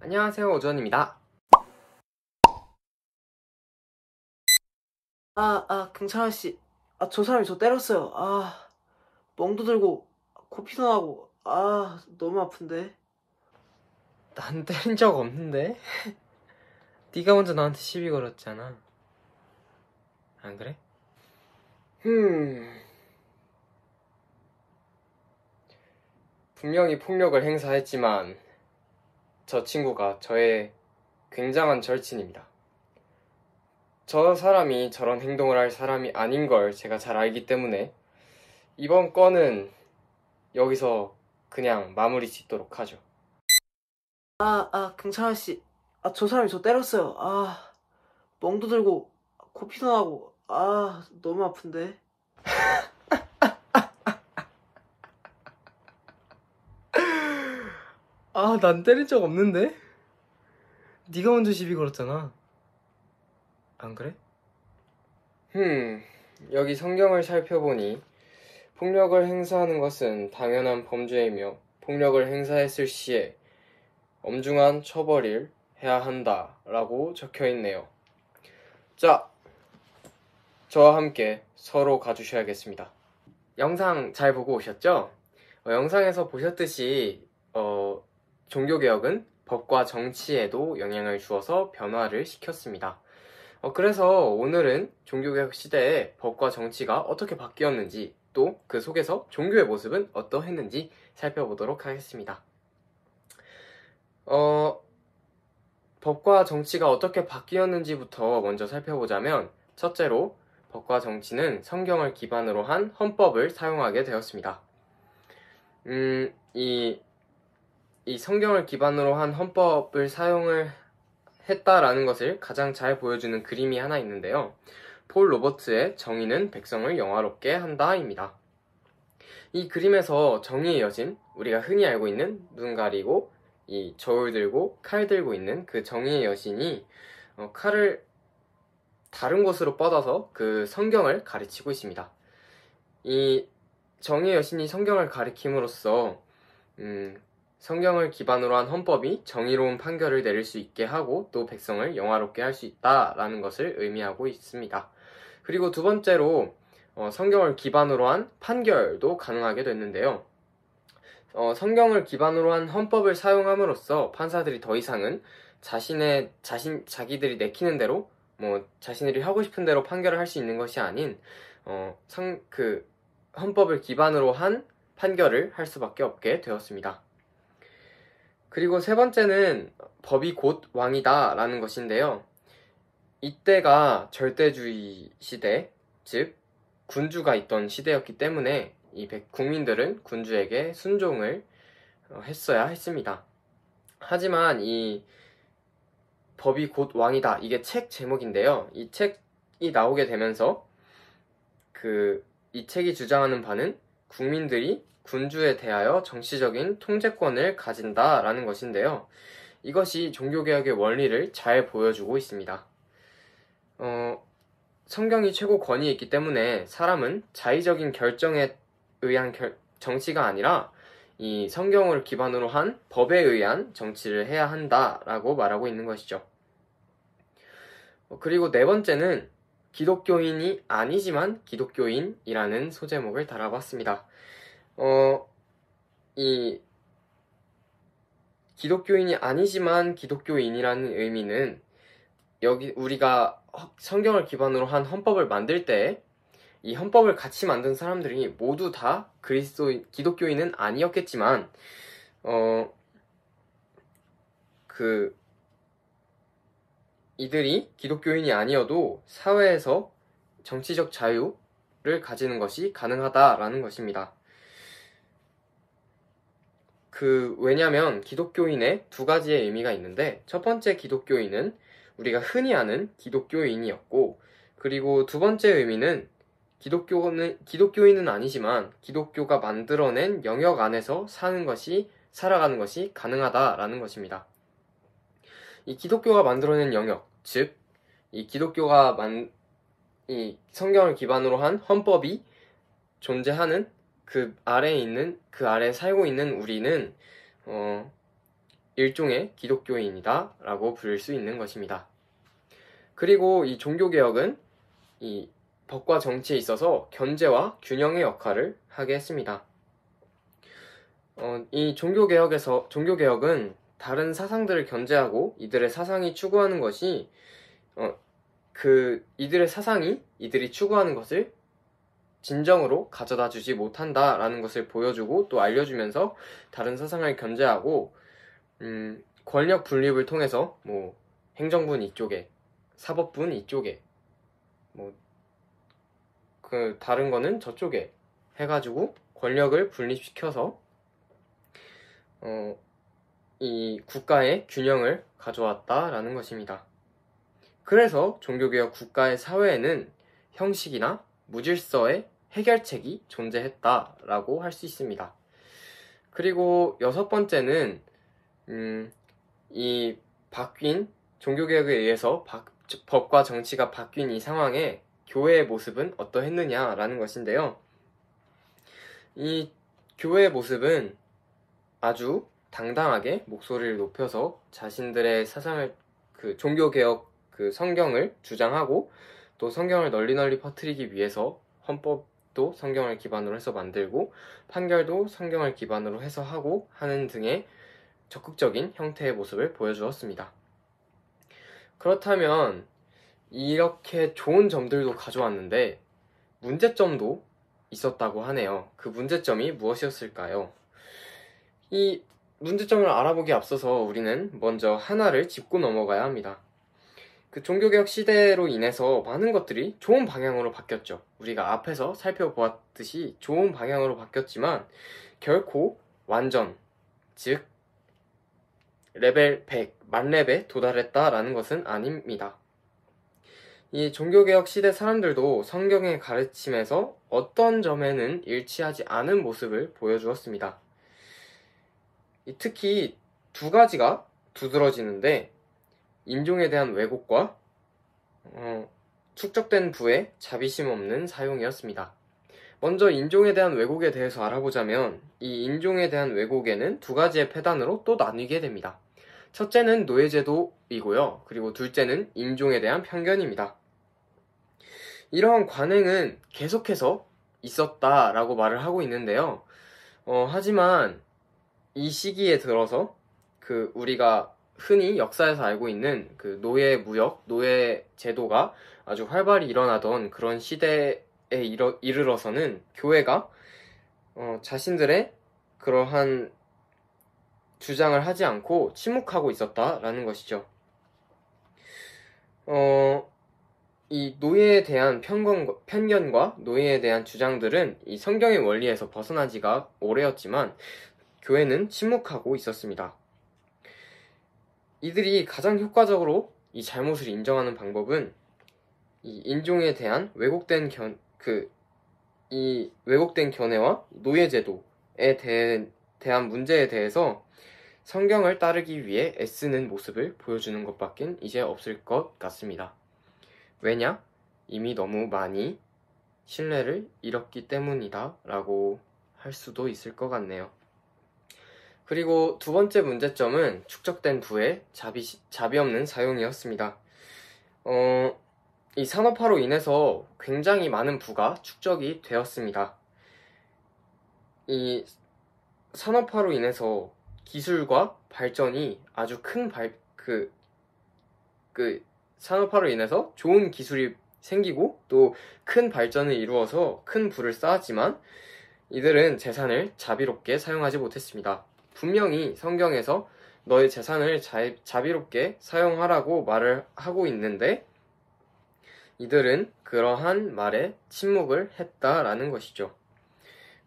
안녕하세요, 오전입니다. 경찰 아저씨. 저 사람이 저 때렸어요. 멍도 들고, 코피도 나고, 너무 아픈데. 난 때린 적 없는데? 네가 먼저 나한테 시비 걸었잖아. 안 그래? 분명히 폭력을 행사했지만 저 친구가 저의 굉장한 절친입니다. 저 사람이 저런 행동을 할 사람이 아닌 걸 제가 잘 알기 때문에 이번 건은 여기서 그냥 마무리 짓도록 하죠. 경찰 아저씨. 저 사람이 저 때렸어요. 멍도 들고, 코피도 나고, 너무 아픈데. 난 때린 적 없는데? 네가 먼저 시비 걸었잖아. 안 그래? 여기 성경을 살펴보니 폭력을 행사하는 것은 당연한 범죄이며 폭력을 행사했을 시에 엄중한 처벌을 해야 한다라고 적혀있네요. 자, 저와 함께 서로 가주셔야겠습니다. 영상 잘 보고 오셨죠? 영상에서 보셨듯이 종교개혁은 법과 정치에도 영향을 주어서 변화를 시켰습니다. 그래서 오늘은 종교개혁 시대에 법과 정치가 어떻게 바뀌었는지 또 그 속에서 종교의 모습은 어떠했는지 살펴보도록 하겠습니다. 법과 정치가 어떻게 바뀌었는지부터 먼저 살펴보자면 첫째로 법과 정치는 성경을 기반으로 한 헌법을 사용하게 되었습니다. 이 성경을 기반으로 한 헌법을 사용을 했다라는 것을 가장 잘 보여주는 그림이 하나 있는데요. 폴 로버트의 정의는 백성을 영화롭게 한다입니다. 이 그림에서 정의의 여신, 우리가 흔히 알고 있는 눈 가리고 이 저울 들고 칼 들고 있는 그 정의의 여신이 칼을 다른 곳으로 뻗어서 그 성경을 가르치고 있습니다. 이 정의의 여신이 성경을 가리킴으로써 성경을 기반으로 한 헌법이 정의로운 판결을 내릴 수 있게 하고 또 백성을 영화롭게 할 수 있다라는 것을 의미하고 있습니다. 그리고 두 번째로 성경을 기반으로 한 판결도 가능하게 됐는데요. 성경을 기반으로 한 헌법을 사용함으로써 판사들이 더 이상은 자기들이 내키는 대로 자신들이 하고 싶은 대로 판결을 할 수 있는 것이 아닌 헌법을 기반으로 한 판결을 할 수밖에 없게 되었습니다. 그리고 세 번째는 법이 곧 왕이다 라는 것인데요. 이때가 절대주의 시대, 즉 군주가 있던 시대였기 때문에 이 국민들은 군주에게 순종을 했어야 했습니다. 하지만 이 법이 곧 왕이다, 이게 책 제목인데요. 이 책이 나오게 되면서 이 책이 주장하는 바는 국민들이 군주에 대하여 정치적인 통제권을 가진다라는 것인데요. 이것이 종교개혁의 원리를 잘 보여주고 있습니다. 성경이 최고 권위에 있기 때문에 사람은 자의적인 결정에 의한 정치가 아니라 이 성경을 기반으로 한 법에 의한 정치를 해야 한다라고 말하고 있는 것이죠. 그리고 네 번째는 기독교인이 아니지만 기독교인이라는 소제목을 달아봤습니다. 이 기독교인이 아니지만 기독교인이라는 의미는 여기 우리가 성경을 기반으로 한 헌법을 만들 때 이 헌법을 같이 만든 사람들이 모두 다 기독교인은 아니었겠지만 이들이 기독교인이 아니어도 사회에서 정치적 자유를 가지는 것이 가능하다라는 것입니다. 왜냐면 기독교인에 두 가지의 의미가 있는데 첫 번째 기독교인은 우리가 흔히 아는 기독교인이었고 그리고 두 번째 의미는 기독교인은 아니지만 기독교가 만들어낸 영역 안에서 살아가는 것이 가능하다라는 것입니다. 이 기독교가 만들어낸 영역, 즉, 이 성경을 기반으로 한 헌법이 존재하는 그 아래에 살고 있는 우리는, 일종의 기독교인이다 라고 부를 수 있는 것입니다. 그리고 이 종교개혁은 이 법과 정치에 있어서 견제와 균형의 역할을 하게 했습니다. 이 종교개혁은 다른 사상들을 견제하고 이들의 사상이 추구하는 것이 이들의 사상이 이들이 추구하는 것을 진정으로 가져다 주지 못한다라는 것을 보여주고 또 알려주면서 다른 사상을 견제하고 권력 분립을 통해서 뭐 행정부는 이쪽에, 사법부는 이쪽에, 뭐 그 다른 거는 저쪽에 해가지고 권력을 분립시켜서 이 국가의 균형을 가져왔다라는 것입니다. 그래서 종교개혁 국가의 사회에는 형식이나 무질서의 해결책이 존재했다라고 할 수 있습니다. 그리고 여섯 번째는 이 바뀐 종교개혁에 의해서 법과 정치가 바뀐 이 상황에 교회의 모습은 어떠했느냐라는 것인데요. 이 교회의 모습은 아주 당당하게 목소리를 높여서 자신들의 사상을 종교개혁 성경을 주장하고 또 성경을 널리 퍼뜨리기 위해서 헌법도 성경을 기반으로 해서 만들고 판결도 성경을 기반으로 해서 하고 하는 등의 적극적인 형태의 모습을 보여주었습니다. 그렇다면 이렇게 좋은 점들도 가져왔는데 문제점도 있었다고 하네요. 그 문제점이 무엇이었을까요? 이 문제점을 알아보기 앞서서 우리는 먼저 하나를 짚고 넘어가야 합니다. 그 종교개혁 시대로 인해서 많은 것들이 좋은 방향으로 바뀌었죠. 우리가 앞에서 살펴보았듯이 좋은 방향으로 바뀌었지만 결코 완전, 즉 레벨 100, 만렙에 도달했다라는 것은 아닙니다. 이 종교개혁 시대 사람들도 성경의 가르침에서 어떤 점에는 일치하지 않은 모습을 보여주었습니다. 특히 두 가지가 두드러지는데 인종에 대한 왜곡과 축적된 부의 자비심 없는 사용이었습니다. 먼저 인종에 대한 왜곡에 대해서 알아보자면 이 인종에 대한 왜곡에는 두 가지의 패단으로 또 나뉘게 됩니다. 첫째는 노예제도이고요. 그리고 둘째는 인종에 대한 편견입니다. 이러한 관행은 계속해서 있었다라고 말을 하고 있는데요. 하지만 이 시기에 들어서 우리가 흔히 역사에서 알고 있는 노예 무역, 노예 제도가 아주 활발히 일어나던 그런 시대에 이르러서는 교회가 자신들의 그러한 주장을 하지 않고 침묵하고 있었다라는 것이죠. 이 노예에 대한 편견과 노예에 대한 주장들은 이 성경의 원리에서 벗어나지가 오래였지만 교회는 침묵하고 있었습니다. 이들이 가장 효과적으로 이 잘못을 인정하는 방법은 이 인종에 대한 왜곡된 견해와 노예제도에 대한 문제에 대해서 성경을 따르기 위해 애쓰는 모습을 보여주는 것밖엔 이제 없을 것 같습니다. 왜냐? 이미 너무 많이 신뢰를 잃었기 때문이다 라고 할 수도 있을 것 같네요. 그리고 두 번째 문제점은 축적된 부의 자비 없는 사용이었습니다. 이 산업화로 인해서 굉장히 많은 부가 축적이 되었습니다. 이 산업화로 인해서 기술과 발전이 아주 산업화로 인해서 좋은 기술이 생기고 또 큰 발전을 이루어서 큰 부를 쌓았지만 이들은 재산을 자비롭게 사용하지 못했습니다. 분명히 성경에서 너의 재산을 자비롭게 사용하라고 말을 하고 있는데 이들은 그러한 말에 침묵을 했다라는 것이죠.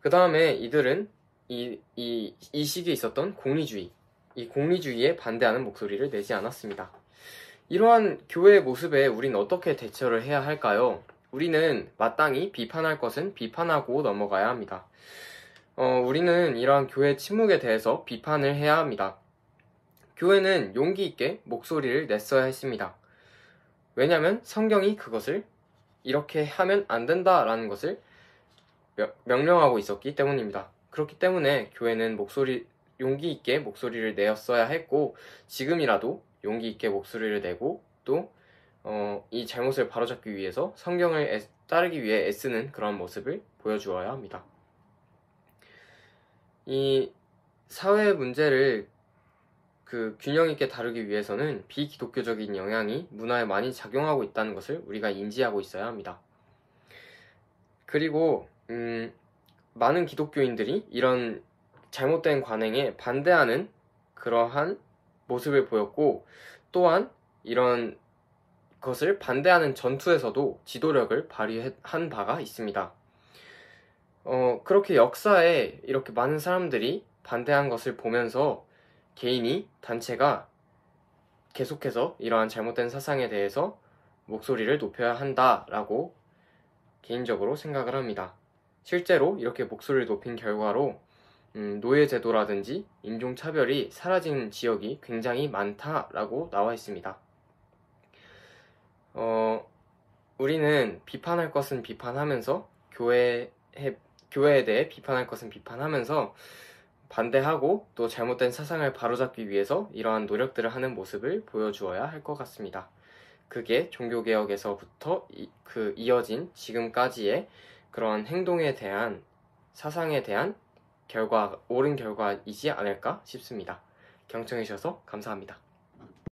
그 다음에 이들은 이 시기에 있었던 이 공리주의에 반대하는 목소리를 내지 않았습니다. 이러한 교회의 모습에 우리는 어떻게 대처를 해야 할까요? 우리는 마땅히 비판할 것은 비판하고 넘어가야 합니다. 우리는 이러한 교회의 침묵에 대해서 비판을 해야 합니다. 교회는 용기 있게 목소리를 냈어야 했습니다. 왜냐하면 성경이 그것을 이렇게 하면 안 된다라는 것을 명령하고 있었기 때문입니다. 그렇기 때문에 교회는 용기 있게 목소리를 내었어야 했고, 지금이라도 용기 있게 목소리를 내고 또 이 잘못을 바로잡기 위해서 성경을 따르기 위해 애쓰는 그런 모습을 보여주어야 합니다. 이 사회 문제를 균형 있게 다루기 위해서는 비기독교적인 영향이 문화에 많이 작용하고 있다는 것을 우리가 인지하고 있어야 합니다. 그리고 많은 기독교인들이 이런 잘못된 관행에 반대하는 그러한 모습을 보였고, 또한 이런 것을 반대하는 전투에서도 지도력을 발휘한 바가 있습니다. 그렇게 역사에 이렇게 많은 사람들이 반대한 것을 보면서 개인이, 단체가 계속해서 이러한 잘못된 사상에 대해서 목소리를 높여야 한다라고 개인적으로 생각을 합니다. 실제로 이렇게 목소리를 높인 결과로 노예제도라든지 인종차별이 사라진 지역이 굉장히 많다라고 나와 있습니다. 우리는 비판할 것은 비판하면서 교회에 대해 비판할 것은 비판하면서 반대하고 또 잘못된 사상을 바로잡기 위해서 이러한 노력들을 하는 모습을 보여주어야 할 것 같습니다. 그게 종교개혁에서부터 이어진 지금까지의 그러한 행동에 대한, 사상에 대한 옳은 결과이지 않을까 싶습니다. 경청해 주셔서 감사합니다.